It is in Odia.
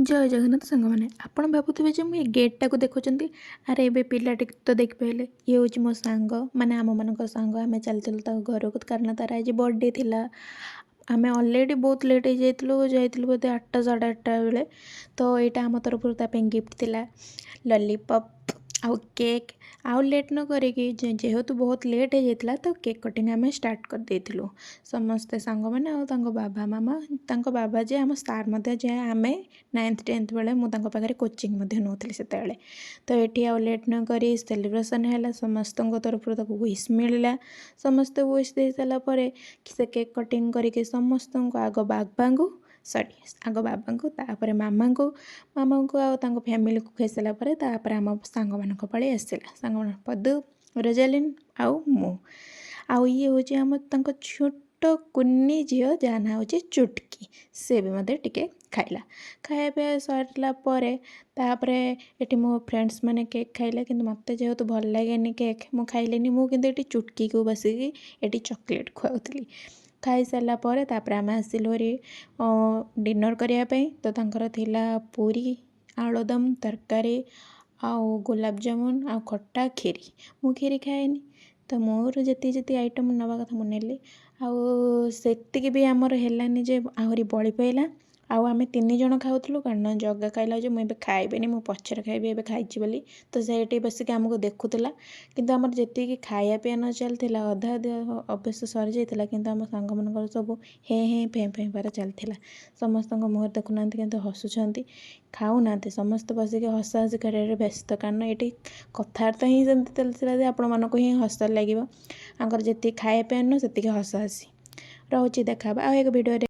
ଜୟ ଜଗନ୍ନାଥ ସାଙ୍ଗମାନେ ଆପଣ ଭାବୁଥିବେ ଯେ ମୁଁ ଏ ଗେଟ୍ଟାକୁ ଦେଖୁଛନ୍ତି ଆରେ ଏବେ ପିଲାଟି ତ ଦେଖିପାରିଲେ ଇଏ ହେଉଛି ମୋ ସାଙ୍ଗ ମାନେ ଆମମାନଙ୍କ ସାଙ୍ଗ ଆମେ ଚାଲିଥିଲୁ ତାଙ୍କ ଘରକୁ କାରଣ ତାର ଆଜି ବର୍ଥଡ଼େ ଥିଲା। ଆମେ ଅଲରେଡ଼ି ବହୁତ ଲେଟ୍ ଯାଇଥିଲୁ ବୋଧେ 8ଟା ସାଢ଼େ 8ଟା ବେଳେ। ତ ଏଇଟା ଆମ ତରଫରୁ ତା ପାଇଁ ଗିଫ୍ଟ ଥିଲା ଲଲିପପ୍ ଆଉ କେକ୍। ଆଉ ଲେଟ୍ ନ କରିକି ଯେହେତୁ ବହୁତ ଲେଟ୍ ହେଇଯାଇଥିଲା ତ କେକ୍ କଟିଂ ଆମେ ଷ୍ଟାର୍ଟ କରିଦେଇଥିଲୁ ସମସ୍ତେ ସାଙ୍ଗମାନେ ଆଉ ତାଙ୍କ ବାବା ମାମା। ତାଙ୍କ ବାବା ଯେ ଆମ ସାର୍ ମଧ୍ୟ ଯେ ଆମେ 9th 10th ବେଳେ ମୁଁ ତାଙ୍କ ପାଖରେ କୋଚିଂ ମଧ୍ୟ ନେଉଥିଲି ସେତେବେଳେ। ତ ଏଠି ଆଉ ଲେଟ୍ ନ କରି ସେଲିବ୍ରେସନ୍ ହେଲା, ସମସ୍ତଙ୍କ ତରଫରୁ ତାକୁ ୱିଶ୍ ମିଳିଲା। ସମସ୍ତେ ୱିଶ୍ ଦେଇସାରିଲା ପରେ ସେ କେକ୍ କଟିଂ କରିକି ସମସ୍ତଙ୍କୁ ଆଗ ବାବାଙ୍କୁ ତାପରେ ମାମାଙ୍କୁ ଆଉ ତାଙ୍କ ଫ୍ୟାମିଲିକୁ ଖାଇସାରିଲା ପରେ ତାପରେ ଆମ ସାଙ୍ଗମାନଙ୍କ ପାଳି ଆସିଲା। ସାଙ୍ଗମାନଙ୍କ ପଦୁ, ରୋଜାଲିନ୍ ଆଉ ମୁଁ। ଆଉ ଇଏ ହେଉଛି ତାଙ୍କ ଛୋଟ କୁନି ଝିଅ ଯାହା ନାଁ ହେଉଛି ଚୁଟକି। ସେ ବି ମଧ୍ୟ ଟିକେ ଖାଇଲା। ଖାଇବା ପିଇବା ସରିଲା ପରେ ତାପରେ ଏଠି ମୋ ଫ୍ରେଣ୍ଡସ୍ ମାନେ କେକ୍ ଖାଇଲେ, କିନ୍ତୁ ମୋତେ ଯେହେତୁ ଭଲ ଲାଗେନି କେକ୍ ମୁଁ ଖାଇଲିନି। ମୁଁ କିନ୍ତୁ ଏଠି ଚୁଟକିକୁ ବସିକି ଏଠି ଚକୋଲେଟ୍ ଖୁଆଉଥିଲି। ଖାଇସାରିଲା ପରେ ତାପରେ ଆମେ ଆସିଲୁ ହେରି ଡିନର୍ କରିବା ପାଇଁ। ତ ତାଙ୍କର ଥିଲା ପୁରୀ, ଆଳୁଦମ୍, ତରକାରୀ ଆଉ ଗୋଲାପଜାମୁନ ଆଉ ଖଟା, କ୍ଷୀରି। ମୁଁ କ୍ଷୀରି ଖାଏନି ତ ମୋର ଯେତିକି ଆଇଟମ୍ ନେବା କଥା ମୁଁ ନେଲି। ଆଉ ସେତିକି ବି ଆମର ହେଲାନି ଯେ ଆହୁରି ବଳି ପଡ଼ିଲା। ଆଉ ଆମେ 3 ଜଣ ଖାଉଥିଲୁ କାରଣ ଜଗା କହିଲା ଯେ ମୁଁ ଏବେ ଖାଇବିନି, ମୁଁ ପଛରେ ଖାଇବି, ଏବେ ଖାଇଛି ବୋଲି। ତ ସେଇଠି ବସିକି ଆମକୁ ଦେଖୁଥିଲା। କିନ୍ତୁ ଆମର ଯେତିକି ଖାଇବା ପିଇବା ନ ଚାଲିଥିଲା ଅଧା ଅବଶ୍ୟ ସରିଯାଇଥିଲା, କିନ୍ତୁ ଆମ ସାଙ୍ଗମାନଙ୍କର ସବୁ ହେଁ ହେଁ ଫେଁ ଫେଁ ପାରା ଚାଲିଥିଲା। ସମସ୍ତଙ୍କ ମୁହଁରେ ଦେଖୁନାହାନ୍ତି କିନ୍ତୁ ହସୁଛନ୍ତି, ଖାଉନାହାନ୍ତି। ସମସ୍ତେ ବସିକି ହସାହସି କରିବାରେ ବ୍ୟସ୍ତ କାରଣ ଏଠି କଥାବାର୍ତ୍ତା ହିଁ ସେମିତି ଚାଲିଥିଲା ଯେ ଆପଣମାନଙ୍କୁ ହିଁ ହସ ଲାଗିବ। ତାଙ୍କର ଯେତିକି ଖାଇବା ପିଇବା ନୁହଁ ସେତିକି ହସାହସି ରହୁଛି। ଦେଖା ହେବା ଆଉ ଏକ ଭିଡ଼ିଓରେ।